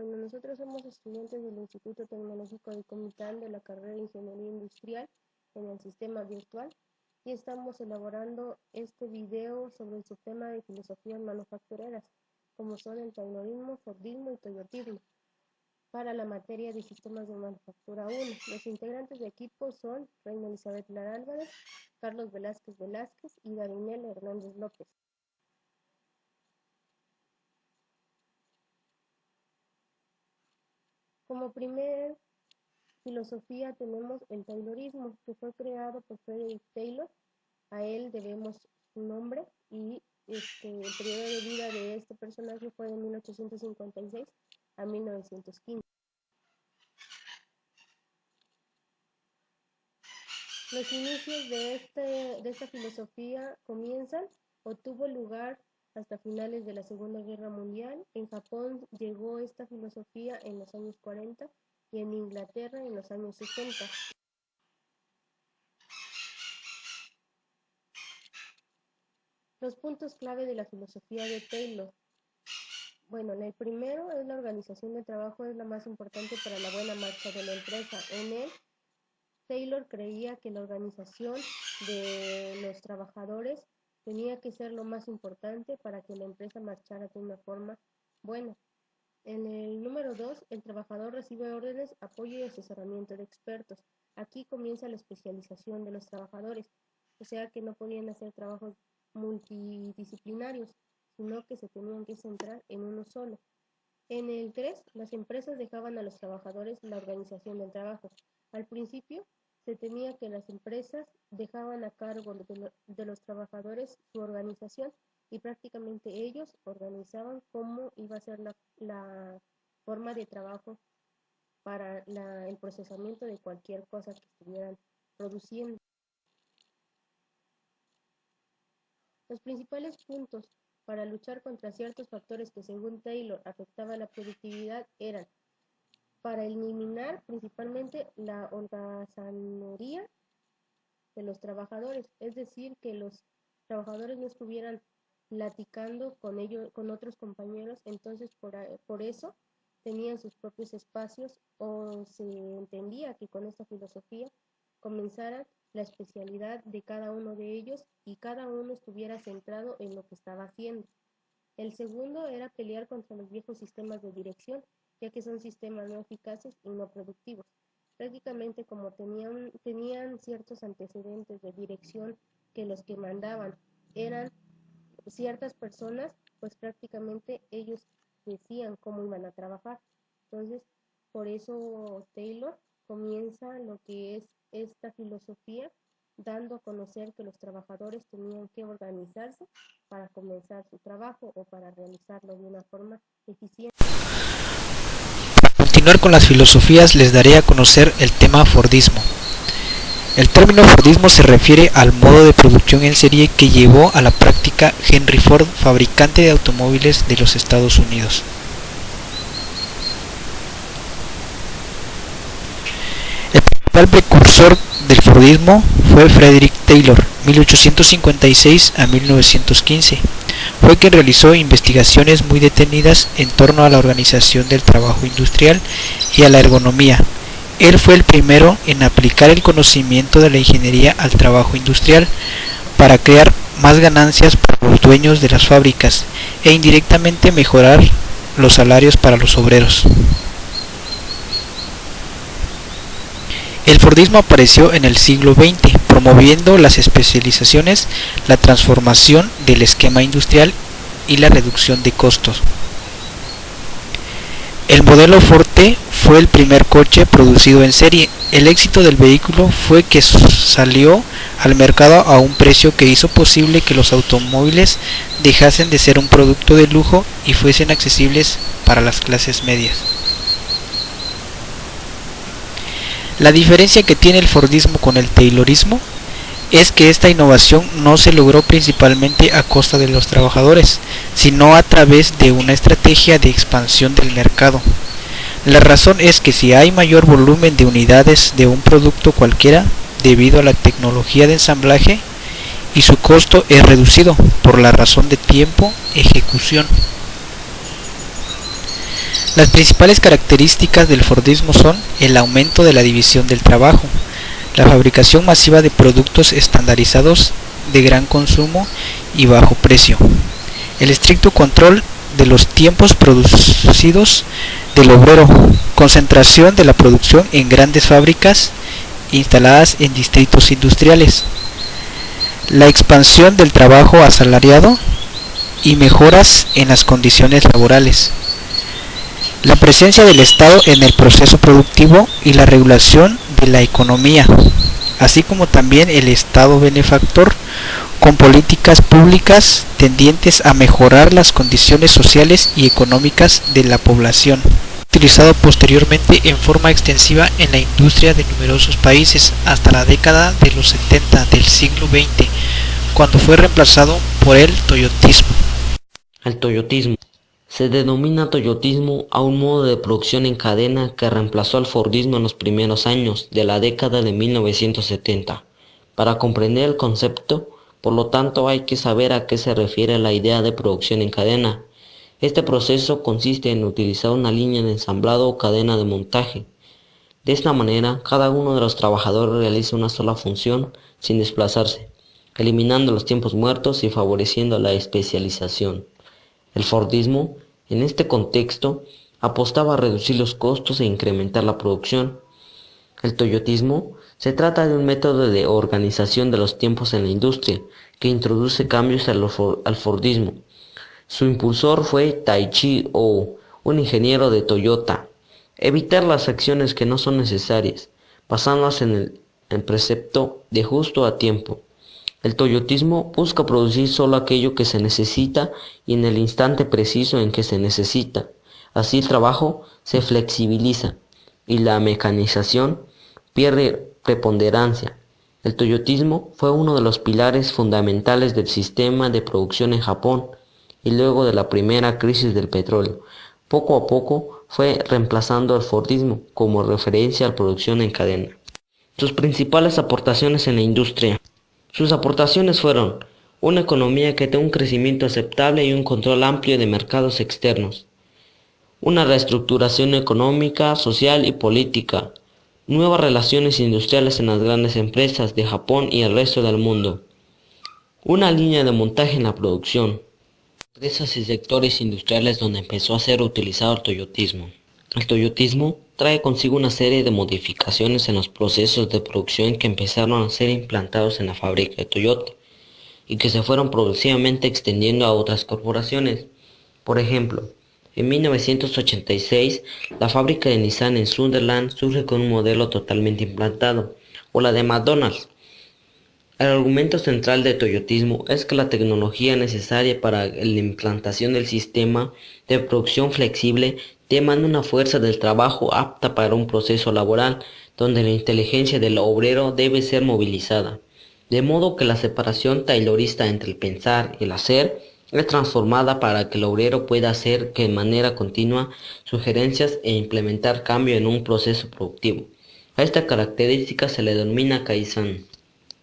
Bueno, nosotros somos estudiantes del Instituto Tecnológico de Comitán de la carrera de Ingeniería Industrial en el Sistema Virtual y estamos elaborando este video sobre el subtema de filosofías manufactureras, como son el taylorismo, fordismo y toyotismo, para la materia de sistemas de manufactura 1. Los integrantes de equipo son Reina Elizabeth Lara Álvarez, Carlos Velázquez Velázquez y Darinel Hernández López. Como primer filosofía tenemos el taylorismo, que fue creado por Frederick Taylor. A él debemos su nombre y el periodo de vida de este personaje fue de 1856 a 1915. Los inicios de esta filosofía comienzan o tuvo lugar hasta finales de la Segunda Guerra Mundial. En Japón llegó esta filosofía en los años 40 y en Inglaterra en los años 60. Los puntos clave de la filosofía de Taylor. Bueno, el primero es la organización de trabajo, es la más importante para la buena marcha de la empresa. En él, Taylor creía que la organización de los trabajadores tenía que ser lo más importante para que la empresa marchara de una forma buena. En el número 2, el trabajador recibe órdenes, apoyo y asesoramiento de expertos. Aquí comienza la especialización de los trabajadores, o sea que no podían hacer trabajos multidisciplinarios, sino que se tenían que centrar en uno solo. En el 3, las empresas dejaban a los trabajadores la organización del trabajo. Al principio, se tenía que las empresas dejaban a cargo de los trabajadores su organización y prácticamente ellos organizaban cómo iba a ser la forma de trabajo para el procesamiento de cualquier cosa que estuvieran produciendo. Los principales puntos para luchar contra ciertos factores que según Taylor afectaban la productividad eran: para eliminar principalmente la holgazanería de los trabajadores, es decir, que los trabajadores no estuvieran platicando con otros compañeros, entonces por eso tenían sus propios espacios, o se entendía que con esta filosofía comenzara la especialidad de cada uno de ellos y cada uno estuviera centrado en lo que estaba haciendo. El segundo era pelear contra los viejos sistemas de dirección, ya que son sistemas no eficaces y no productivos. Prácticamente como tenían ciertos antecedentes de dirección, que los que mandaban eran ciertas personas, pues prácticamente ellos decían cómo iban a trabajar. Entonces, por eso Taylor comienza lo que es esta filosofía, dando a conocer que los trabajadores tenían que organizarse para comenzar su trabajo o para realizarlo de una forma eficiente. Para continuar con las filosofías, les daré a conocer el tema Fordismo. El término Fordismo se refiere al modo de producción en serie que llevó a la práctica Henry Ford, fabricante de automóviles de los Estados Unidos. El principal precursor del Fordismo fue Frederick Taylor, 1856 a 1915. Fue quien realizó investigaciones muy detenidas en torno a la organización del trabajo industrial y a la ergonomía. Él fue el primero en aplicar el conocimiento de la ingeniería al trabajo industrial para crear más ganancias para los dueños de las fábricas e indirectamente mejorar los salarios para los obreros. El Fordismo apareció en el siglo XX, promoviendo las especializaciones, la transformación del esquema industrial y la reducción de costos. El modelo Ford T fue el primer coche producido en serie. El éxito del vehículo fue que salió al mercado a un precio que hizo posible que los automóviles dejasen de ser un producto de lujo y fuesen accesibles para las clases medias. La diferencia que tiene el Fordismo con el Taylorismo es que esta innovación no se logró principalmente a costa de los trabajadores, sino a través de una estrategia de expansión del mercado. La razón es que si hay mayor volumen de unidades de un producto cualquiera, debido a la tecnología de ensamblaje, y su costo es reducido por la razón de tiempo, ejecución. Las principales características del Fordismo son el aumento de la división del trabajo, la fabricación masiva de productos estandarizados de gran consumo y bajo precio, el estricto control de los tiempos producidos del obrero, concentración de la producción en grandes fábricas instaladas en distritos industriales, la expansión del trabajo asalariado y mejoras en las condiciones laborales, la presencia del Estado en el proceso productivo y la regulación de la economía, así como también el Estado benefactor con políticas públicas tendientes a mejorar las condiciones sociales y económicas de la población. Utilizado posteriormente en forma extensiva en la industria de numerosos países hasta la década de los 70 del siglo XX, cuando fue reemplazado por el toyotismo. El toyotismo. Se denomina toyotismo a un modo de producción en cadena que reemplazó al Fordismo en los primeros años de la década de 1970. Para comprender el concepto, por lo tanto, hay que saber a qué se refiere la idea de producción en cadena. Este proceso consiste en utilizar una línea de ensamblado o cadena de montaje. De esta manera, cada uno de los trabajadores realiza una sola función sin desplazarse, eliminando los tiempos muertos y favoreciendo la especialización. El Fordismo, en este contexto, apostaba a reducir los costos e incrementar la producción. El toyotismo se trata de un método de organización de los tiempos en la industria que introduce cambios al Fordismo. Su impulsor fue Taiichi Oh, un ingeniero de Toyota. Evitar las acciones que no son necesarias, basándolas en el precepto de justo a tiempo. El toyotismo busca producir solo aquello que se necesita y en el instante preciso en que se necesita. Así el trabajo se flexibiliza y la mecanización pierde preponderancia. El toyotismo fue uno de los pilares fundamentales del sistema de producción en Japón y luego de la primera crisis del petróleo. Poco a poco fue reemplazando al Fordismo como referencia a la producción en cadena. Sus principales aportaciones en la industria. Sus aportaciones fueron una economía que tenga un crecimiento aceptable y un control amplio de mercados externos, una reestructuración económica, social y política, nuevas relaciones industriales en las grandes empresas de Japón y el resto del mundo, una línea de montaje en la producción, empresas y sectores industriales donde empezó a ser utilizado el toyotismo. El toyotismo trae consigo una serie de modificaciones en los procesos de producción que empezaron a ser implantados en la fábrica de Toyota y que se fueron progresivamente extendiendo a otras corporaciones. Por ejemplo, en 1986 la fábrica de Nissan en Sunderland surge con un modelo totalmente implantado, o la de McDonald's. El argumento central del toyotismo es que la tecnología necesaria para la implantación del sistema de producción flexible demanda una fuerza del trabajo apta para un proceso laboral donde la inteligencia del obrero debe ser movilizada, de modo que la separación taylorista entre el pensar y el hacer es transformada para que el obrero pueda hacer que de manera continua sugerencias e implementar cambio en un proceso productivo. A esta característica se le denomina Kaizen.